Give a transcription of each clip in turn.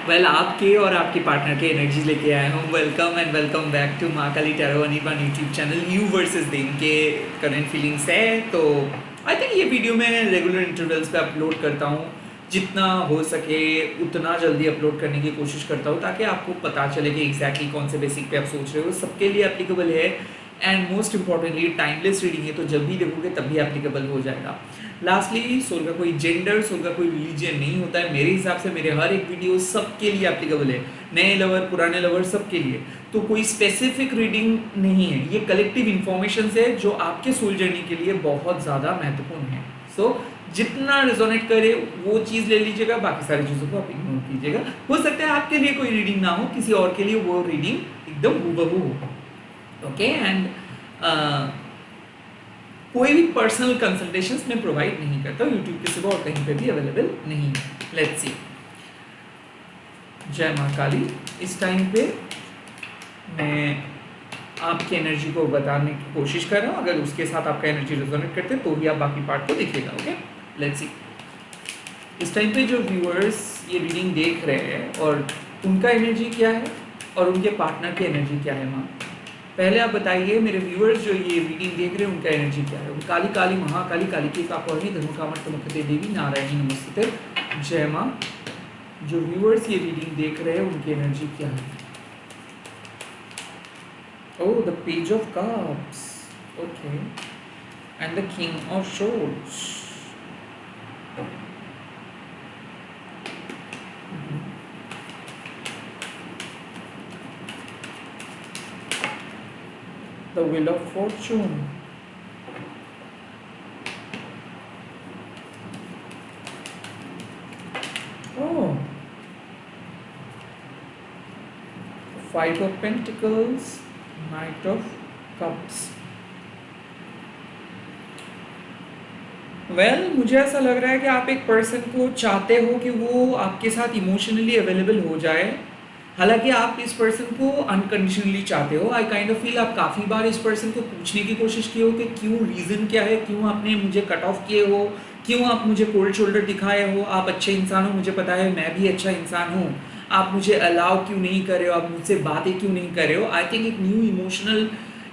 आपके और आपके पार्टनर के एनर्जी लेके आया हूँ। Welcome and welcome back to Mahakali tarot Anirban YouTube channel. You versus them के करंट फीलिंग्स है, तो आई थिंक ये वीडियो मैं रेगुलर इंटरवल्स पे अपलोड करता हूँ। जितना हो सके उतना जल्दी अपलोड करने की कोशिश करता हूँ, ताकि आपको पता चले कि एग्जैक्टली कौन से बेसिक पे आप सोच रहे हो, सबके लिए एप्लीकेबल है। And most importantly timeless reading है, तो जब भी देखोगे तब भी एप्लीकेबल हो जाएगा। लास्टली, सोल का कोई जेंडर, सोल का कोई रिलीजन नहीं होता है। मेरे हिसाब से मेरे हर एक वीडियो सबके लिए एप्लीकेबल है, नए लवर पुराने लवर सबके लिए। तो कोई स्पेसिफिक रीडिंग नहीं है, ये कलेक्टिव इंफॉर्मेशन है जो आपके सोल जर्नी के लिए बहुत ज़्यादा महत्वपूर्ण है। सो जितना रिजोनेट करे वो चीज़ ले लीजिएगा, बाकी सारी चीज़ों को आप इग्नोर कीजिएगा। हो सकता है आपके लिए कोई रीडिंग ना हो, किसी और के लिए वो रीडिंग एकदम हूबहू हो। ओके, एंड कोई भी पर्सनल कंसल्टेशंस मैं प्रोवाइड नहीं करता, यूट्यूब के सिवा और कहीं पे भी अवेलेबल नहीं है। Let's see. जय माँ काली। इस टाइम पे मैं आपकी एनर्जी को बताने की कोशिश कर रहा हूँ। अगर उसके साथ आपका एनर्जी रेजोनेट करते तो ही आप बाकी पार्ट को देखिएगा। Okay, let's see. इस टाइम पे जो व्यूअर्स ये रीडिंग देख रहे हैं और उनका एनर्जी क्या है और उनके पार्टनर की एनर्जी क्या है। माँ, पहले आप बताइए मेरे व्यूअर्स जो ये रीडिंग देख रहे हैं उनका एनर्जी क्या है। काली काली महाकाली काली की काकोहनी धर्मकामत देवी नारायणी नमस्ते। जय माँ। जो व्यूअर्स ये रीडिंग देख रहे हैं उनकी एनर्जी क्या है। Oh, the page of cups. Okay, and the king of swords. The Wheel of Fortune. Oh, Five of Pentacles, Knight of Cups. मुझे ऐसा लग रहा है कि आप एक पर्सन को चाहते हो कि वो आपके साथ इमोशनली अवेलेबल हो जाए। हालांकि आप इस पर्सन को अनकंडीशनली चाहते हो। आई काइंड ऑफ फील आप काफ़ी बार इस पर्सन को पूछने की कोशिश की हो कि क्यों, रीज़न क्या है, क्यों आपने मुझे कट ऑफ किए हो, क्यों आप मुझे कोल्ड शोल्डर दिखाए हो। आप अच्छे इंसान हो, मुझे पता है, मैं भी अच्छा इंसान हूँ। आप मुझे अलाउ क्यों नहीं कर रहे हो, आप मुझसे बातें क्यों नहीं कर रहे हो। आई थिंक एक न्यू इमोशनल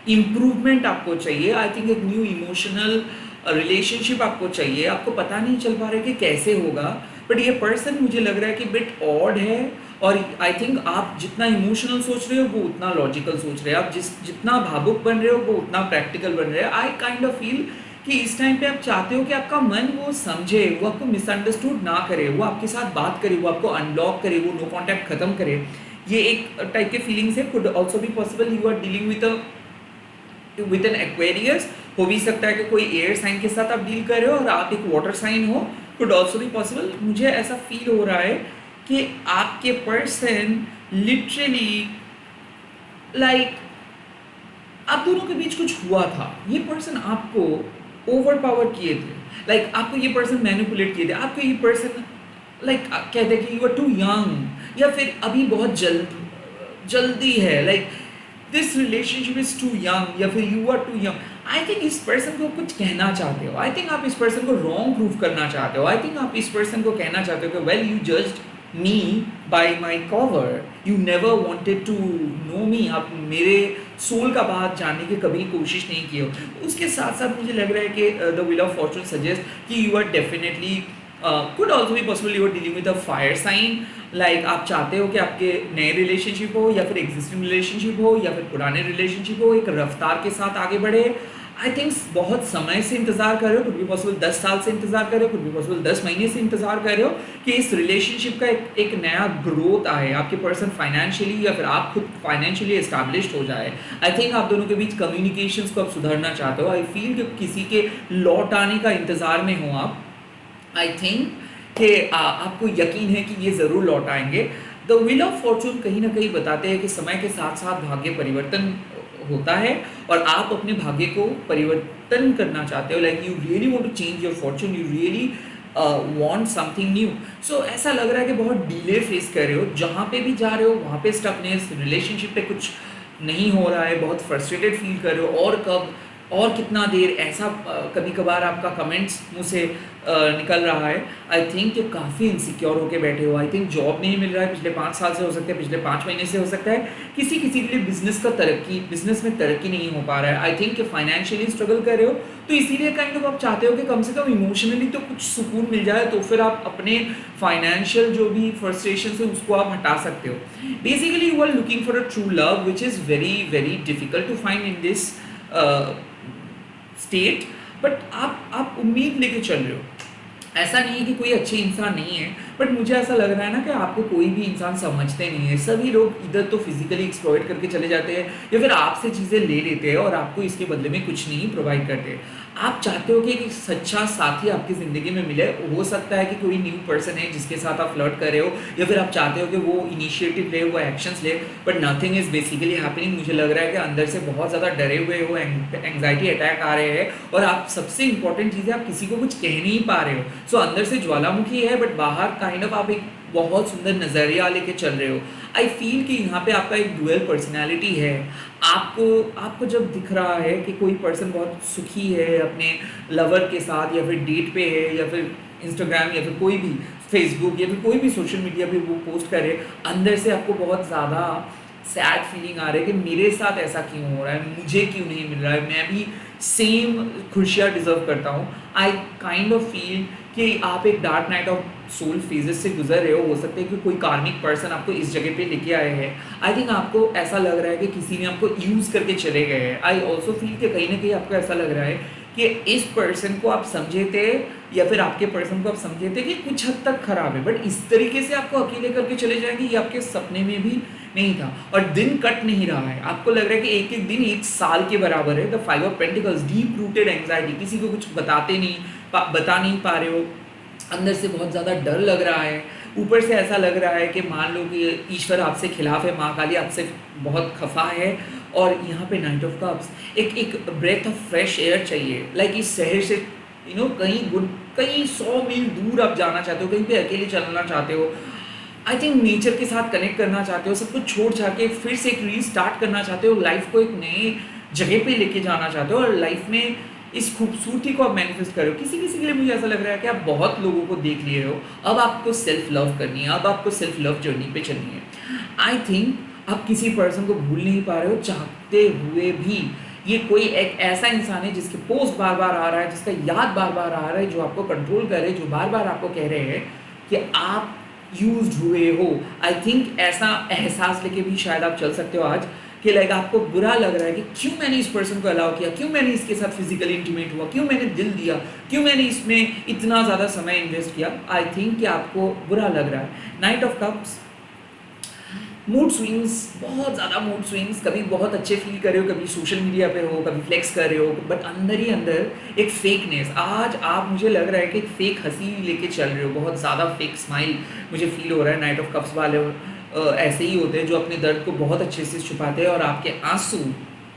इम्प्रूवमेंट आपको चाहिए। आई थिंक एक न्यू इमोशनल रिलेशनशिप आपको चाहिए। आपको पता नहीं चल पा रहा है कि कैसे होगा, बट ये पर्सन मुझे लग रहा है कि बिट ऑड है। और आई थिंक आप जितना इमोशनल सोच रहे हो वो उतना लॉजिकल सोच रहे हो। आप जितना भावुक बन रहे हो वो उतना प्रैक्टिकल बन रहे हो। आई काइंड ऑफ फील कि इस टाइम पे आप चाहते हो कि आपका मन वो समझे, वो आपको मिसअंडरस्टूड ना करे, वो आपके साथ बात करे, वो आपको अनब्लॉक करे, वो नो कॉन्टैक्ट खत्म करे। ये एक टाइप के फीलिंग्स है। कुड ऑल्सो भी possible you are dealing with an Aquarius. हो भी सकता है कि कोई एयर साइन के साथ आप डील कर रहे हो और आप एक वाटर साइन हो। कुड ऑल्सो भी पॉसिबल। मुझे ऐसा फील हो रहा है कि आपके पर्सन लिटरली लाइक आप दोनों के बीच कुछ हुआ था। ये पर्सन आपको ओवर पावर किए थे, लाइक आपको ये पर्सन मैनिपुलेट किए थे। आपको ये पर्सन लाइक कहते हैं कि यू आर टू यंग, या फिर अभी बहुत जल्दी है, like this relationship is too young, या फिर you are too young. I think इस पर्सन को कुछ कहना चाहते हो। आई थिंक आप इस पर्सन को रॉन्ग प्रूफ करना चाहते हो। आई थिंक आप इस पर्सन को कहना चाहते हो कि well you judged me by my cover, you never wanted to know me. आप मेरे सोल का बात जानने की कभी कोशिश नहीं की हो। उसके साथ साथ मुझे लग रहा है कि the wheel of fortune suggest कि you are definitely could also भी possible you are dealing with a fire sign. Like आप चाहते हो कि आपके नए रिलेशनशिप हो या फिर एग्जिस्टिंग रिलेशनशिप हो या फिर पुराने रिलेशनशिप हो, एक रफ्तार के साथ आगे बढ़े। आई थिंक बहुत समय से इंतजार कर रहे हो, कुड भी पॉसिबल 10 साल से इंतजार कर रहे हो, कुड भी पॉसिबल 10 महीने से इंतजार कर रहे हो कि इस रिलेशनशिप का एक नया ग्रोथ आए। आपके पर्सन फाइनेंशियली या फिर आप खुद फाइनेंशियली एस्टैब्लिश्ड हो जाए। आई थिंक आप दोनों के बीच कम्युनिकेशंस को आप सुधारना चाहते हो। आई फील कि किसी के लौट आने का इंतजार में हो आप। आई थिंक कि आपको यकीन है कि ये ज़रूर लौट आएंगे। द व्हील ऑफ फॉर्चून कहीं ना कहीं बताते हैं कि समय के साथ साथ भाग्य परिवर्तन होता है और आप अपने भाग्य को परिवर्तन करना चाहते हो। Like you really want to change your fortune, you really want something new. So ऐसा लग रहा है कि बहुत डिले फेस कर रहे हो। जहाँ पे भी जा रहे हो वहाँ पे स्टकनेस, रिलेशनशिप पे कुछ नहीं हो रहा है, बहुत फ्रस्ट्रेटेड फील कर रहे हो। और कितना देर ऐसा कभी कभार आपका कमेंट्स मुँह से निकल रहा है, आई थिंक कि काफ़ी इनसिक्योर होके बैठे हो। आई थिंक जॉब नहीं मिल रहा है पिछले 5 साल से, हो सकता है पिछले 5 महीने से, हो सकता है किसी किसी के लिए बिजनेस में तरक्की नहीं हो पा रहा है। आई थिंक कि फाइनेंशियली स्ट्रगल कर रहे हो, तो इसीलिए काइंड ऑफ आप चाहते हो कि कम से कम इमोशनली तो कुछ सुकून मिल जाए, तो फिर आप अपने फाइनेंशियल जो भी फ्रस्ट्रेशन है उसको आप हटा सकते हो। Basically you are looking for a true love which is very very difficult to find in this state, but आप उम्मीद लेके चल रहे हो। ऐसा नहीं है कि कोई अच्छे इंसान नहीं है, बट मुझे ऐसा लग रहा है ना कि आपको कोई भी इंसान समझते नहीं है। सभी लोग इधर तो फिजिकली एक्सप्लॉइट करके चले जाते हैं या फिर आपसे चीज़ें ले लेते हैं और आपको इसके बदले में कुछ नहीं प्रोवाइड करते। आप चाहते हो कि एक सच्चा साथी आपकी ज़िंदगी में मिले। हो सकता है कि कोई न्यू पर्सन है जिसके साथ आप फ्लर्ट कर रहे हो, या फिर आप चाहते हो कि वो इनिशिएटिव ले, वो एक्शंस ले, but nothing is basically happening. मुझे लग रहा है कि अंदर से बहुत ज़्यादा डरे हुए हो, एंग्जाइटी अटैक आ रहे हैं, और आप सबसे इंपॉर्टेंट चीज़ है आप किसी को कुछ कह नहीं पा रहे हो। सो अंदर से ज्वालामुखी है, बट बाहर काइंड ऑफ आप एक बहुत सुंदर नज़रिया लेके चल रहे हो। आई फील कि यहाँ पे आपका एक डुअल पर्सनैलिटी है। आपको जब दिख रहा है कि कोई पर्सन बहुत सुखी है अपने लवर के साथ, या फिर डेट पे है, या फिर इंस्टाग्राम, या फिर कोई भी फेसबुक, या फिर कोई भी सोशल मीडिया पे वो पोस्ट करे, अंदर से आपको बहुत ज़्यादा सैड फीलिंग आ रही है कि मेरे साथ ऐसा क्यों हो रहा है, मुझे क्यों नहीं मिल रहा है, मैं भी सेम खुशियाँ डिज़र्व करता हूँ। आई काइंड ऑफ फील कि आप एक dark night of soul phases से गुजर रहे हो सकता है कि कोई कार्मिक पर्सन आपको इस जगह पे लेके आए हैं। आई थिंक आपको ऐसा लग रहा है कि किसी ने आपको यूज़ करके चले गए हैं। आई ऑल्सो फील कि कहीं ना कहीं आपको ऐसा लग रहा है कि इस पर्सन को आप समझे थे, या फिर आपके पर्सन को आप समझे थे कि कुछ हद तक खराब है, बट इस तरीके से आपको अकेले करके चले जाएंगे ये आपके सपने में भी नहीं था। और दिन कट नहीं रहा है, आपको लग रहा है कि एक एक दिन 1 साल के बराबर है। The 5 of pentacles, deep rooted anxiety, किसी को कुछ बता नहीं पा रहे हो, अंदर से बहुत ज़्यादा डर लग रहा है, ऊपर से ऐसा लग रहा है कि मान लो कि ईश्वर आपसे खिलाफ है, माँ काली आपसे बहुत खफा है। और यहाँ पे नाइट ऑफ कप्स, एक ब्रेथ ऑफ फ्रेश एयर चाहिए। लाइक इस शहर से कहीं 100 मील दूर आप जाना चाहते हो, कहीं पे अकेले चलना चाहते हो। आई थिंक नेचर के साथ कनेक्ट करना चाहते हो, सब कुछ छोड़ छाड़ के फिर से एक रीस्टार्ट करना चाहते हो, लाइफ को एक नए जगह पे लेके जाना चाहते हो, और लाइफ में इस खूबसूरती को आप मैनिफेस्ट कर रहे हो। किसी किसी के लिए मुझे ऐसा लग रहा है कि आप बहुत लोगों को देख लिए हो, अब आपको सेल्फ लव करनी है, अब आपको सेल्फ लव जर्नी पे चलनी है। आई थिंक आप किसी पर्सन को भूल नहीं पा रहे हो, चाहते हुए भी। ये कोई एक ऐसा इंसान है जिसके पोस्ट बार बार आ रहा है, जिसका याद बार बार आ रहा है, जो आपको कंट्रोल कर रहे हैं, जो बार बार आपको कह रहे हैं कि आप यूज्ड हुए हो। आई थिंक ऐसा एहसास लेके भी शायद आप चल सकते हो आज कि लाइक आपको बुरा लग रहा है कि क्यों मैंने इस पर्सन को अलाउ किया, क्यों मैंने इसके साथ फिजिकली इंटीमेट हुआ, क्यों मैंने दिल दिया, क्यों मैंने इसमें इतना ज़्यादा समय इन्वेस्ट किया। आई थिंक कि आपको बुरा लग रहा है। Night of cups, mood swings, बहुत ज़्यादा मूड स्विंग्स, कभी बहुत अच्छे फील कर रहे हो, कभी सोशल मीडिया पे हो, कभी फ्लेक्स कर रहे हो, बट अंदर ही अंदर एक फेकनेस। आज आप, मुझे लग रहा है कि एक फेक हंसी लेके चल रहे हो, बहुत ज़्यादा फेक स्माइल मुझे फील हो रहा है। नाइट ऑफ कप्स वाले ऐसे ही होते हैं जो अपने दर्द को बहुत अच्छे से छुपाते हैं, और आपके आंसू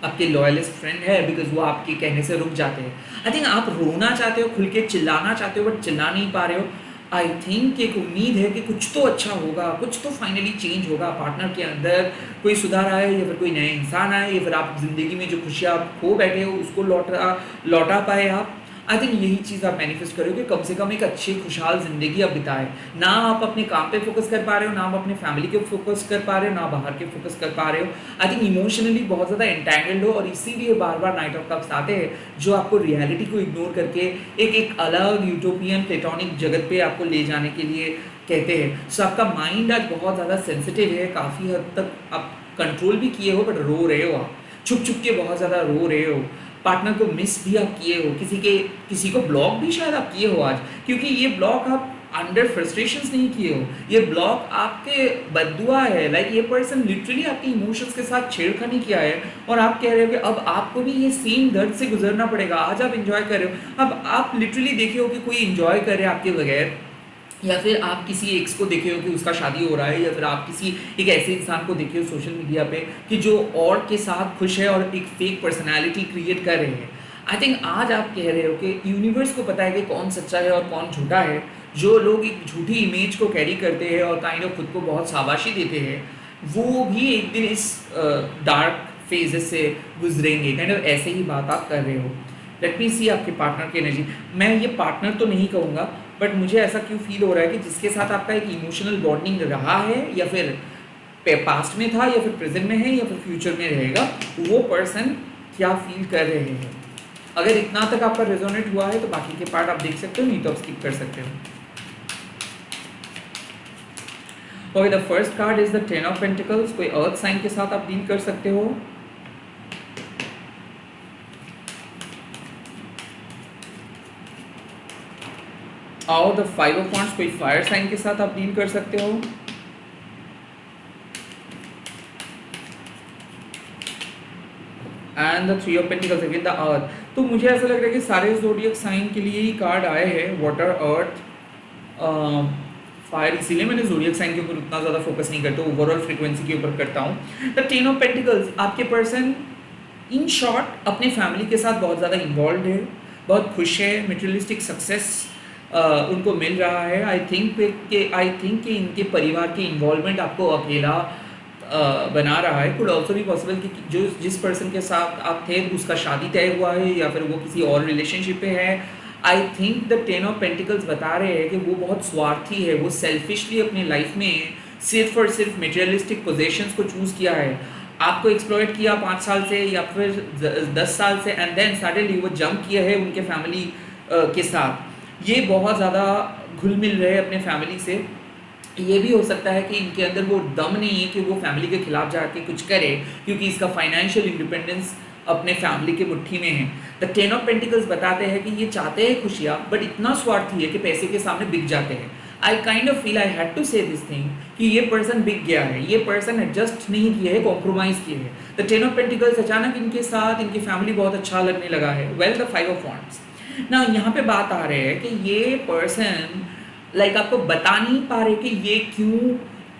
आपके लॉयलिस्ट फ्रेंड है, बिकॉज वो आपके कहने से रुक जाते हैं। आई थिंक आप रोना चाहते हो, खुल के चिल्लाना चाहते हो, बट चिल्ला नहीं पा रहे हो। आई थिंक एक उम्मीद है कि कुछ तो अच्छा होगा, कुछ तो फाइनली चेंज होगा, पार्टनर के अंदर कोई सुधार आए, या फिर कोई नया इंसान आए, या फिर आप ज़िंदगी में जो खुशियाँ आप खो बैठे हो उसको लौटा पाए आप। आई थिंक यही चीज़ आप मैनिफेस्ट करोगे, कम से कम एक अच्छी खुशहाल ज़िंदगी आप बिताएं। ना आप अपने काम पे फोकस कर पा रहे हो, ना आप अपने फैमिली के फोकस कर पा रहे हो, ना बाहर के फोकस कर पा रहे हो। आई थिंक इमोशनली बहुत ज़्यादा एंटैंगल्ड हो, और इसीलिए बार बार नाइट ऑफ कप्स आते हैं जो आपको रियलिटी को इग्नोर करके एक अलग यूटोपियन प्लेटोनिक जगत पे आपको ले जाने के लिए कहते हैं। सो आपका माइंड आज बहुत ज़्यादा सेंसिटिव है, काफ़ी हद तक आप कंट्रोल भी किए हो, बट रो रहे हो, आप छुप छुप के बहुत ज़्यादा रो रहे हो। पार्टनर को मिस भी आप किए हो, किसी को ब्लॉक भी शायद आप किए हो आज, क्योंकि ये ब्लॉक आप अंडर फ्रस्ट्रेशंस नहीं किए हो, ये ब्लॉक आपके बद्दुआ है। लाइक ये पर्सन लिटरली आपके इमोशंस के साथ छेड़खानी किया है, और आप कह रहे हो कि अब आपको भी ये सेम दर्द से गुजरना पड़ेगा। आज आप इंजॉय कर रहे हो, अब आप लिटरली देखे हो कि कोई इंजॉय कर रहे हैं आपके बगैर, या फिर आप किसी एक्स को देखे हो कि उसका शादी हो रहा है, या फिर आप किसी एक ऐसे इंसान को देखे हो सोशल मीडिया पे कि जो और के साथ खुश है और एक फेक पर्सनालिटी क्रिएट कर रहे हैं। आई थिंक आज आप कह रहे हो कि यूनिवर्स को पता है कि कौन सच्चा है और कौन झूठा है। जो लोग एक झूठी इमेज को कैरी करते हैं और काइंड ऑफ खुद को बहुत शाबाशी देते हैं, वो भी एक दिन इस डार्क फेजेस से गुजरेंगे, काइंड ऑफ ऐसे ही बात आप कर रहे हो। लेट मी सी आपके पार्टनर की एनर्जी। मैं ये पार्टनर तो नहीं कहूँगा, बट मुझे ऐसा क्यों फील हो रहा है कि जिसके साथ आपका एक इमोशनल बॉन्डिंग रहा है, या फिर पास्ट में था, या फिर प्रेजेंट में है, या फिर फ्यूचर में रहेगा, वो पर्सन क्या फील कर रहे हैं। अगर इतना तक आपका रेजोनेट हुआ है तो बाकी के पार्ट आप देख सकते हो, नहीं तो आप स्किप कर सकते हो। Okay, the first card is the ten of pentacles. कोई अर्थ साइन के साथ आप डील कर सकते हो। और द फाइव ऑफ वांड्स, कोई फायर साइन के साथ आप डील कर सकते हो। And the three of pentacles again the earth. तो मुझे ऐसा लग रहा है कि सारे ज़ोडिएक साइन के लिए ही कार्ड आए हैं, वाटर, अर्थ, फायर। इसीलिए मैंने ज़ोडिएक साइन के ऊपर उतना ज़्यादा फोकस नहीं करता, ओवरऑल फ्रीक्वेंसी के ऊपर करता हूँ। द टेन ऑफ पेंटिकल्स, आपके पर्सन इन शॉर्ट अपने फैमिली के साथ बहुत ज़्यादा इन्वॉल्व है, बहुत खुश है, मटेरियलिस्टिक सक्सेस उनको मिल रहा है। आई थिंक कि इनके परिवार की इन्वॉल्वमेंट आपको अकेला बना रहा है। कुड ऑल्सो भी पॉसिबल कि जो जिस पर्सन के साथ आप थे उसका शादी तय हुआ है, या फिर वो किसी और रिलेशनशिप पे है। I think the ten of pentacles बता रहे हैं कि वो बहुत स्वार्थी है, वो सेल्फिशली अपनी लाइफ में सिर्फ और सिर्फ मटेरियलिस्टिक पोजेशंस को चूज़ किया है। आपको एक्सप्लॉइट किया 5 साल से या फिर 10 साल से, एंड देन सडनली वो जंप किया है उनके फैमिली के साथ। ये बहुत ज़्यादा घुल मिल रहे हैं अपने फैमिली से। ये भी हो सकता है कि इनके अंदर वो दम नहीं है कि वो फैमिली के खिलाफ जाके कुछ करे, क्योंकि इसका फाइनेंशियल इंडिपेंडेंस अपने फैमिली के मुट्ठी में है। द टेन ऑफ पेंटिकल्स बताते हैं कि ये चाहते हैं खुशियाँ, बट इतना स्वार्थी है कि पैसे के सामने बिक जाते हैं। I kind of feel I had to say this thing कि ये पर्सन बिक गया है, ये पर्सन एडजस्ट नहीं किया है, कॉम्प्रोमाइज़ किए है। द टेन ऑफ पेंटिकल्स अचानक इनके साथ इनकी फैमिली बहुत अच्छा लगने लगा है। Well, the five of wands ना, यहाँ पे बात आ रहे हैं कि ये पर्सन लाइक आपको बता नहीं पा रहे कि ये क्यों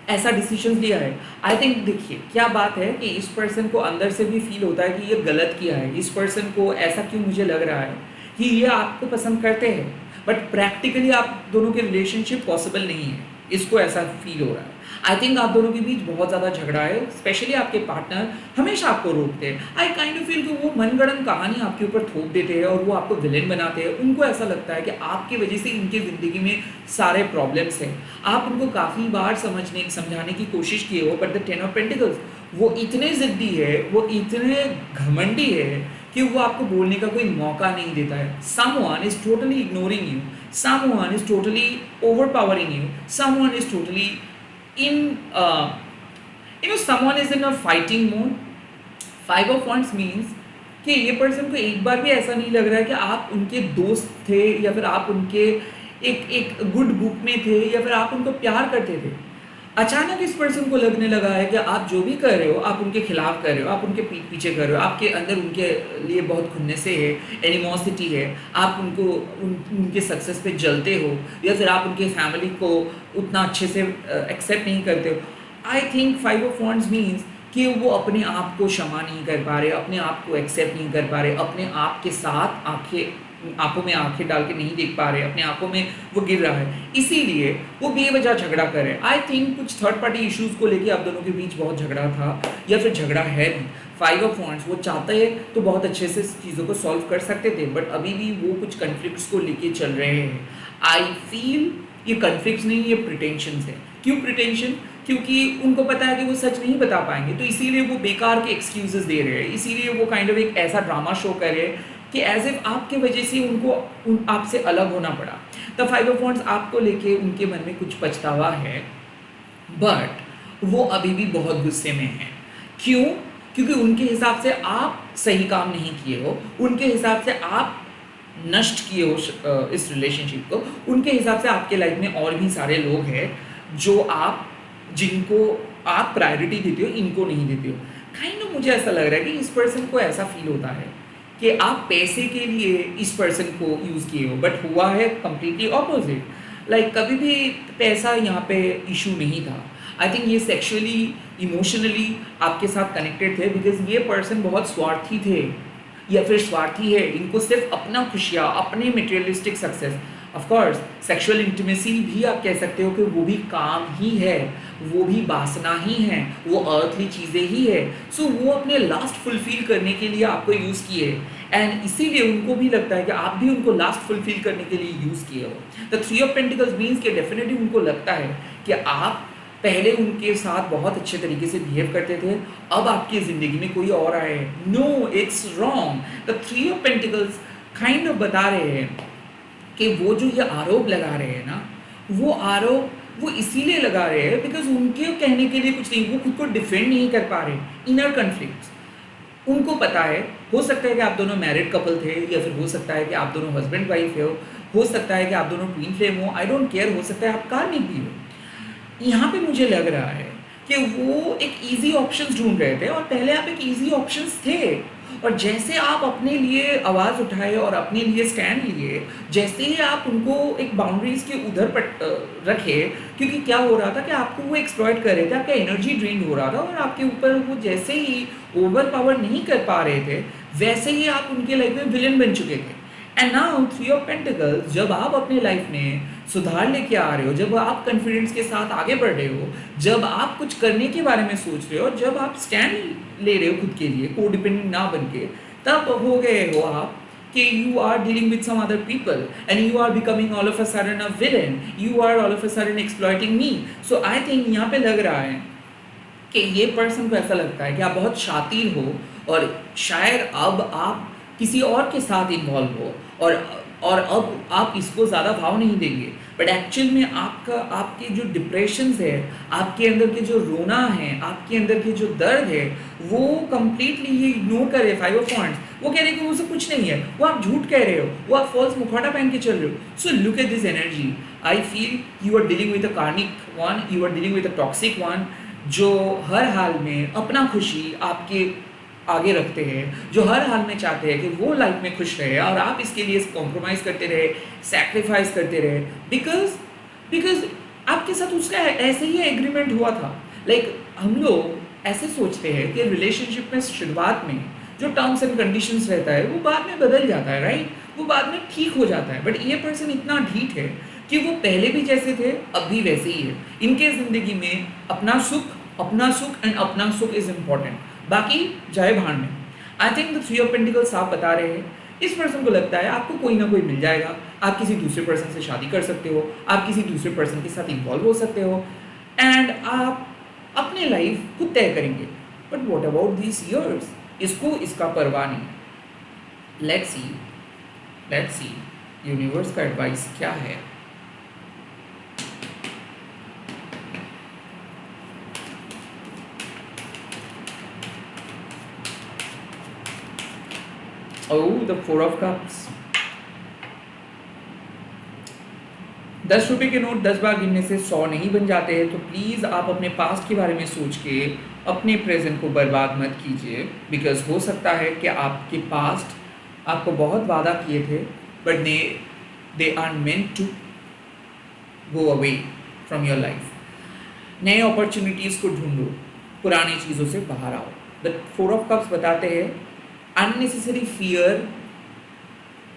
ऐसा डिसीजन लिया है। आई थिंक देखिए क्या बात है कि इस पर्सन को अंदर से भी फील होता है कि ये गलत किया है। इस पर्सन को ऐसा क्यों मुझे लग रहा है कि ये आपको पसंद करते हैं, बट प्रैक्टिकली आप दोनों के रिलेशनशिप पॉसिबल नहीं है, इसको ऐसा फील हो रहा है। आई थिंक आप दोनों के बीच बहुत ज़्यादा झगड़ा है, स्पेशली आपके पार्टनर हमेशा आपको रोकते हैं। आई काइंड ऑफ फील कि वो मनगढ़ंत कहानी आपके ऊपर थोप देते हैं और वो आपको विलेन बनाते हैं। उनको ऐसा लगता है कि आपकी वजह से इनकी ज़िंदगी में सारे प्रॉब्लम्स हैं। आप उनको काफ़ी बार समझाने की कोशिश किए हो, but the ten of pentacles वो इतने ज़िद्दी है, वो इतने घमंडी है कि वो आपको बोलने का कोई मौका नहीं देता है। Someone is totally ignoring you. Someone is totally overpowering you. Someone is totally someone is in a fighting mode. Five of Wands means कि ये पर्सन को एक बार भी ऐसा नहीं लग रहा है कि आप उनके दोस्त थे, या फिर आप उनके एक गुड बुक में थे, या फिर आप उनको प्यार करते थे। अचानक इस पर्सन को लगने लगा है कि आप जो भी कर रहे हो आप उनके खिलाफ कर रहे हो, आप उनके पीठ पीछे कर रहे हो, आपके अंदर उनके लिए बहुत खुन्नसे है, एनिमोसिटी है, आप उनके सक्सेस पे जलते हो, या फिर आप उनके फैमिली को उतना अच्छे से एक्सेप्ट नहीं करते हो। I think five of wands means कि वो अपने आप को क्षमा नहीं कर पा रहे, अपने आप को एक्सेप्ट नहीं कर पा रहे, अपने आप के साथ आंखों में आंखें डाल के नहीं देख पा रहे, अपने आंखों में वो गिर रहा है, इसीलिए वो बेवजह झगड़ा कर रहे हैं। आई थिंक कुछ थर्ड पार्टी इश्यूज को लेके आप दोनों के बीच बहुत झगड़ा था, या फिर झगड़ा है भी। फाइव ऑफ वांड्स वो चाहते हैं तो बहुत अच्छे से चीज़ों को सॉल्व कर सकते थे, बट अभी भी वो कुछ कन्फ्लिक्ट्स को लेके चल रहे हैं। आई फील ये कन्फ्लिक्ट्स नहीं, ये प्रिटेंशंस है। क्यों प्रिटेंशन? क्योंकि उनको पता है कि वो सच नहीं बता पाएंगे, तो इसीलिए वो बेकार के एक्सक्यूजेस दे रहे हैं, इसीलिए वो काइंड ऑफ एक ऐसा ड्रामा शो कर रहे हैं कि एज इफ आपके वजह से उनको आपसे अलग होना पड़ा। द फाइव ऑफ वांड्स आपको लेके उनके मन में कुछ पछतावा है, बट वो अभी भी बहुत गुस्से में है। क्यों? क्योंकि उनके हिसाब से आप सही काम नहीं किए हो, उनके हिसाब से आप नष्ट किए हो इस रिलेशनशिप को, उनके हिसाब से आपके लाइफ में और भी सारे लोग हैं जिनको आप प्रायोरिटी देते हो, इनको नहीं देते हो। काइंड ऑफ मुझे ऐसा लग रहा है कि इस पर्सन को ऐसा फील होता है कि आप पैसे के लिए इस पर्सन को यूज़ किए हो, बट हुआ है कंप्लीटली ऑपोजिट। लाइक कभी भी पैसा यहाँ पे इशू नहीं था। आई थिंक ये सेक्सुअली इमोशनली आपके साथ कनेक्टेड थे, बिकॉज ये पर्सन बहुत स्वार्थी थे, या फिर स्वार्थी है। इनको सिर्फ अपना खुशियाँ, अपने materialistic success, of course sexual intimacy भी आप कह सकते हो कि वो भी काम ही है, वो भी वासना ही है, वो अर्थली चीज़ें ही है। सो वो अपने लास्ट फुलफिल करने के लिए आपको यूज़ किए, एंड इसीलिए उनको भी लगता है कि आप भी उनको लास्ट फुलफिल करने के लिए यूज़ किए हो। The three of pentacles means कि डेफिनेटली उनको लगता है कि आप पहले उनके साथ बहुत अच्छे तरीके से बिहेव करते थे, अब आपकी ज़िंदगी में कोई और आए। No, it's wrong. The three of pentacles kind of बता रहे हैं कि वो जो ये आरोप लगा रहे हैं ना, वो आरोप वो इसीलिए लगा रहे हैं बिकॉज उनके कहने के लिए कुछ नहीं, वो खुद को डिफेंड नहीं कर पा रहे। इनर कन्फ्लिक्ट्स उनको पता है। हो सकता है कि आप दोनों मैरिड कपल थे, या फिर हो सकता है कि आप दोनों हस्बैंड वाइफ हो सकता है कि आप दोनों ट्विन फ्लेम हो, आई डोंट केयर, हो सकता है आप कार्मिक भी हो। यहाँ पे मुझे लग रहा है कि वो एक इजी ऑप्शंस ढूंढ रहे थे, और पहले आप एक इजी ऑप्शंस थे, और जैसे आप अपने लिए आवाज़ उठाए और अपने लिए स्टैंड लिए, जैसे ही आप उनको एक बाउंड्रीज के उधर रखे, क्योंकि क्या हो रहा था कि आपको वो एक्सप्लॉइट कर रहे थे, आपका एनर्जी ड्रेन हो रहा था, और आपके ऊपर वो जैसे ही ओवर पावर नहीं कर पा रहे थे, वैसे ही आप उनके लाइफ में विलन बन चुके थे। And now three of pentacles, जब आप अपने लाइफ में सुधार लेके आ रहे हो, जब आप कॉन्फिडेंस के साथ आगे बढ़ रहे हो, जब आप कुछ करने के बारे में सोच रहे हो, जब आप स्टैंड ले रहे हो खुद के लिए, को डिपेंडेंट ना बन के, तब हो गए हो आप कि you are dealing with some other people and you are becoming all of a sudden a villain, you are all of a sudden exploiting me. So I think यहाँ पे लग रहा है कि ये पर्सन को ऐसा लगता है कि आप बहुत शातिर हो, और शायद अब आप किसी और के साथ इन्वॉल्व हो, और अब आप इसको ज़्यादा भाव नहीं देंगे, बट एक्चुअल में आपके जो डिप्रेशंस है, आपके अंदर के जो रोना है, आपके अंदर के जो दर्द है, वो कंप्लीटली ये इग्नोर करे। 5 ऑफ पॉइंट्स, वो कह रहे हैं कि वो सब कुछ नहीं है, वो आप झूठ कह रहे हो, वो आप फॉल्स मुखौटा पहन के चल रहे हो। So look at this energy, I feel you are dealing with a karmic one, you are dealing with a toxic one, जो हर हाल में अपना खुशी आपके आगे रखते हैं, जो हर हाल में चाहते हैं कि वो लाइफ में खुश रहे, और आप इसके लिए कॉम्प्रोमाइज़ करते रहे, सैक्रिफाइस करते रहे, बिकॉज आपके साथ उसका ऐसे ही एग्रीमेंट हुआ था। लाइक हम लोग ऐसे सोचते हैं कि रिलेशनशिप में शुरुआत में जो टर्म्स एंड कंडीशंस रहता है वो बाद में बदल जाता है, राइट, वो बाद में ठीक हो जाता है, बट ये पर्सन इतना ढीठ है कि वो पहले भी जैसे थे अब भी वैसे ही है। इनके ज़िंदगी में अपना सुख एंड अपना सुख इज़ इम्पॉर्टेंट, बाकी जाए भाड़ में। I think the three of pentacles आप बता रहे हैं, इस पर्सन को लगता है आपको कोई ना कोई मिल जाएगा, आप किसी दूसरे पर्सन से शादी कर सकते हो, आप किसी दूसरे पर्सन के साथ इन्वॉल्व हो सकते हो, एंड आप अपने लाइफ खुद तय करेंगे। But what about this years, इसको इसका परवाह नहीं। लेट्स सी यूनिवर्स का एडवाइस क्या है। Oh, the Four of Cups. 10 रुपए के नोट 10 बार गिनने से 100 नहीं बन जाते हैं, तो प्लीज़ आप अपने पास्ट के बारे में सोच के अपने प्रेजेंट को बर्बाद मत कीजिए, बिकॉज हो सकता है कि आपके पास्ट आपको बहुत वादा किए थे, but they are meant to go away from your life. नए अपॉर्चुनिटीज़ को ढूंढो, पुरानी चीज़ों से बाहर आओ। द फोर ऑफ कप्स बताते हैं unnecessary fear,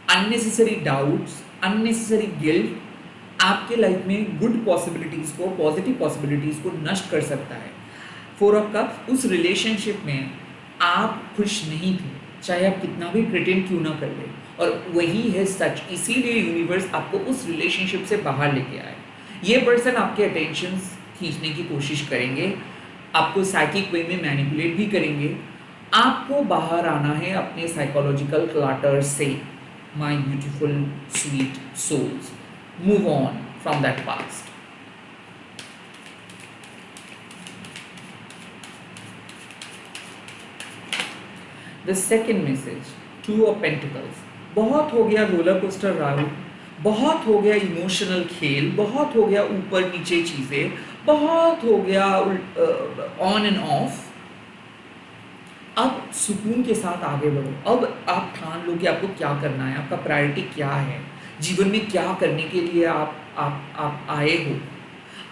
unnecessary doubts, unnecessary guilt आपके लाइफ में गुड पॉसिबिलिटीज़ को, पॉजिटिव पॉसिबिलिटीज़ को नष्ट कर सकता है। फोर ऑफ कप्स, उस रिलेशनशिप में आप खुश नहीं थे, चाहे आप कितना भी प्रिटेंड क्यों ना कर ले, और वही है सच। इसीलिए यूनिवर्स आपको उस रिलेशनशिप से बाहर लेके आए। ये पर्सन आपके अटेंशंस खींचने की कोशिश करेंगे, आपको साइकिक वे में मैनिपुलेट भी करेंगे। आपको बाहर आना है अपने साइकोलॉजिकल क्लटर से। My beautiful sweet souls, move on from that past. The second message, two of pentacles. बहुत हो गया रोलर कोस्टर राइड, बहुत हो गया इमोशनल खेल, बहुत हो गया ऊपर नीचे चीज़ें, बहुत हो गया ऑन एंड ऑफ। अब सुकून के साथ आगे बढ़ो। अब आप ठान लो कि आपको क्या करना है, आपका प्रायोरिटी क्या है, जीवन में क्या करने के लिए आप आए हो,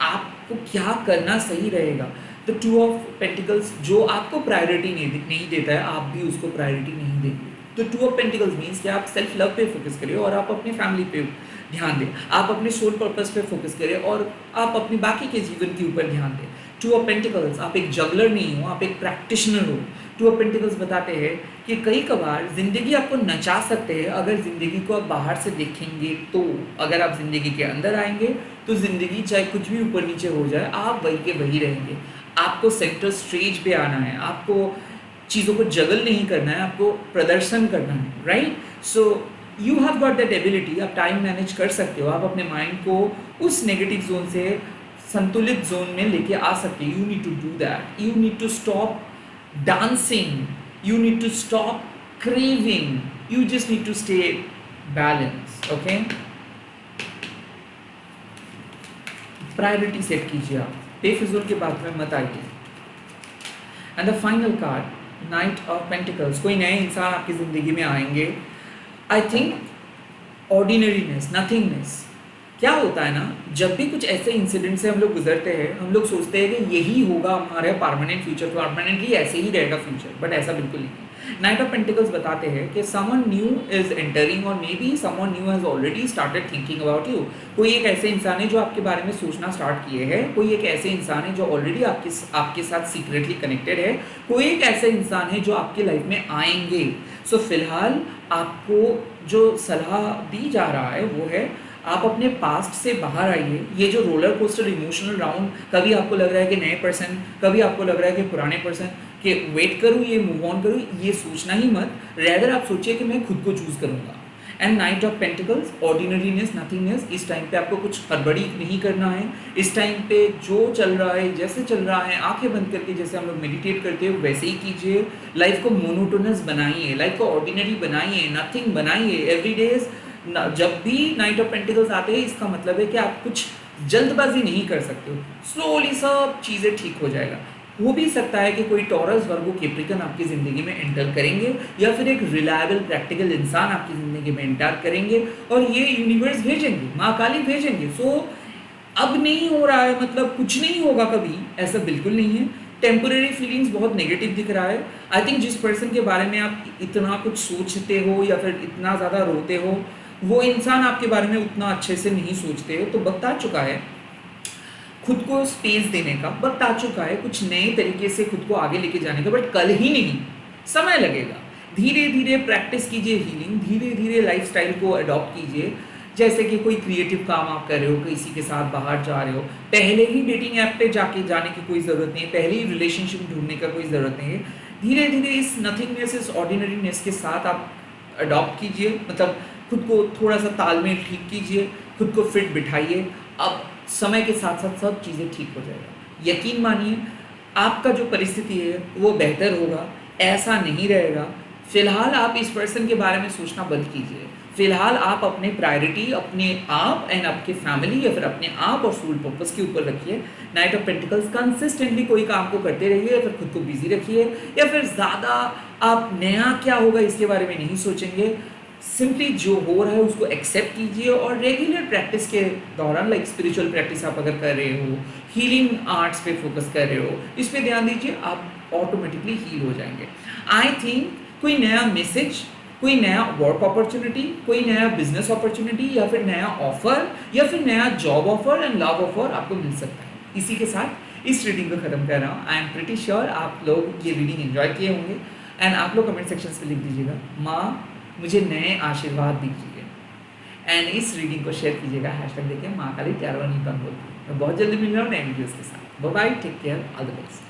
आपको क्या करना सही रहेगा। द टू ऑफ पेंटिकल्स जो आपको प्रायोरिटी नहीं देता है, आप भी उसको प्रायोरिटी नहीं देंगे। तो टू ऑफ पेंटिकल्स मीन्स कि आप सेल्फ लव पे फोकस करिए और आप अपनी फैमिली पे ध्यान दें। आप अपने सोल पर्पस पे फोकस करें और आप अपने बाकी के जीवन के ऊपर ध्यान दें। टू ऑफ पेंटिकल्स, आप एक जगलर नहीं हो, आप एक प्रैक्टिशनर हो। टू ऑफ पेंटिकल्स बताते हैं कि कई कभार ज़िंदगी आपको नचा सकते हैं अगर ज़िंदगी को आप बाहर से देखेंगे तो। अगर आप ज़िंदगी के अंदर आएंगे तो ज़िंदगी चाहे कुछ भी ऊपर नीचे हो जाए, आप वही के वही रहेंगे। आपको सेंटर स्टेज पे आना है, आपको चीज़ों को जगल नहीं करना है, आपको प्रदर्शन करना है, right? So you have got that ability. आप टाइम मैनेज कर सकते हो, आप अपने माइंड को उस नेगेटिव जोन से संतुलित जोन में लेके आ सकते हो। You need to do that. You need to stop dancing, you need to stop craving, you just need to stay balanced. Okay, priority set कीजिए, आप बेफिजूल की बात में मत आइए। And the final card, knight of pentacles. कोई नए इंसान आपकी ज़िंदगी में आएंगे। I think ordinariness, nothingness. क्या होता है ना, जब भी कुछ ऐसे इंसिडेंट से हम लोग गुजरते हैं, हम लोग सोचते हैं कि यही होगा हमारे परमानेंट फ्यूचर, परमानेंटली ऐसे ही रहेगा फ्यूचर, बट ऐसा बिल्कुल नहीं है। नाइट ऑफ पेंटिकल्स बताते हैं कि समवन न्यू इज एंटरिंग और may be someone new has already started thinking about you. कोई एक ऐसे इंसान है जो आपके बारे में सोचना स्टार्ट किए हैं। कोई एक ऐसे इंसान है जो ऑलरेडी आपके साथ सीक्रेटली कनेक्टेड है। कोई एक ऐसे इंसान है जो आपकी लाइफ में आएंगे। सो फिलहाल आपको जो सलाह दी जा रहा है वो है, आप अपने पास्ट से बाहर आइए। ये जो रोलर कोस्टर इमोशनल राउंड, कभी आपको लग रहा है कि नए पर्सन, कभी आपको लग रहा है कि पुराने पर्सन, कि वेट करूँ, ये मूव ऑन करूँ, ये सोचना ही मत। रेदर आप सोचिए कि मैं खुद को चूज़ करूँगा। And knight of pentacles, ordinariness, nothingness. इस टाइम पे आपको कुछ हड़बड़ी नहीं करना है। इस टाइम पे जो चल रहा है, जैसे चल रहा है, आंखें बंद करके जैसे हम लोग मेडिटेट करते हैं वैसे ही कीजिए। लाइफ को मोनोटोनस बनाइए, लाइफ को ऑर्डिनरी बनाइए, नथिंग बनाइए। एवरी डेज जब भी नाइट ऑफ पेंटिकल्स आते हैं, इसका मतलब है कि आप कुछ जल्दबाजी नहीं कर सकते हो। स्लोली सब चीज़ें ठीक हो जाएगा। हो भी सकता है कि कोई टॉरस वर्गो कैप्रिकन आपकी ज़िंदगी में एंटर करेंगे, या फिर एक रिलायबल प्रैक्टिकल इंसान आपकी ज़िंदगी में एंटर करेंगे, और ये यूनिवर्स भेजेंगे, माँ काली भेजेंगे। सो अब नहीं हो रहा है मतलब कुछ नहीं होगा कभी, ऐसा बिल्कुल नहीं है। टेम्पररी फीलिंग्स बहुत नेगेटिव दिख रहा है। आई थिंक जिस पर्सन के बारे में आप इतना कुछ सोचते हो या फिर इतना ज़्यादा रोते हो, वो इंसान आपके बारे में उतना अच्छे से नहीं सोचते हो। तो वक्त आ चुका है खुद को स्पेस देने का, वक्त आ चुका है कुछ नए तरीके से खुद को आगे लेके जाने का, बट कल ही नहीं, समय लगेगा। धीरे धीरे प्रैक्टिस कीजिए हीलिंग, धीरे धीरे लाइफस्टाइल को अडॉप्ट कीजिए। जैसे कि कोई क्रिएटिव काम आप कर रहे हो, किसी के साथ बाहर जा रहे हो, पहले ही डेटिंग ऐप पे जाने की कोई ज़रूरत नहीं है, पहले ही रिलेशनशिप ढूंढने का कोई ज़रूरत नहीं है। धीरे धीरे इस नथिंगनेस, इस ऑर्डिनरीनेस के साथ आप अडॉप्ट कीजिए, मतलब खुद को थोड़ा सा तालमेल ठीक कीजिए, खुद को फिट बिठाइए। अब समय के साथ साथ सब चीज़ें ठीक हो जाएगा। यकीन मानिए आपका जो परिस्थिति है वो बेहतर होगा, ऐसा नहीं रहेगा। फिलहाल आप इस पर्सन के बारे में सोचना बंद कीजिए। फिलहाल आप अपने प्रायोरिटी अपने आप एंड आपके फैमिली या फिर अपने आप और सोल पर्पस के ऊपर रखिए। नाइट ऑफ पेंटिकल्स, कंसिस्टेंटली कोई काम को करते रहिए, या फिर खुद को बिजी रखिए, या फिर ज़्यादा आप नया क्या होगा इसके बारे में नहीं सोचेंगे। सिंपली जो हो रहा है उसको एक्सेप्ट कीजिए, और रेगुलर प्रैक्टिस के दौरान, लाइक स्पिरिचुअल प्रैक्टिस आप अगर कर रहे हो, हीलिंग आर्ट्स पे फोकस कर रहे हो, इस पे ध्यान दीजिए, आप ऑटोमेटिकली हील हो जाएंगे। आई थिंक कोई नया मैसेज, कोई नया वर्क अपॉर्चुनिटी, कोई नया बिजनेस अपॉर्चुनिटी, या फिर नया ऑफर, या फिर नया job offer and love offer आपको मिल सकता है। इसी के साथ इस रीडिंग को खत्म कर रहा हूँ। आई एम प्रिटी श्योर आप लोग ये रीडिंग एंजॉय किए होंगे, एंड आप लोग कमेंट सेक्शन में लिख दीजिएगा, माँ मुझे नए आशीर्वाद दीजिए, एंड इस रीडिंग को शेयर कीजिएगा हैशटैग देके माँ काली 11 बोलती है। मैं बहुत जल्दी मिल रहा हूँ नए वीडियोज़ के साथ। Bye bye, take care, all the best.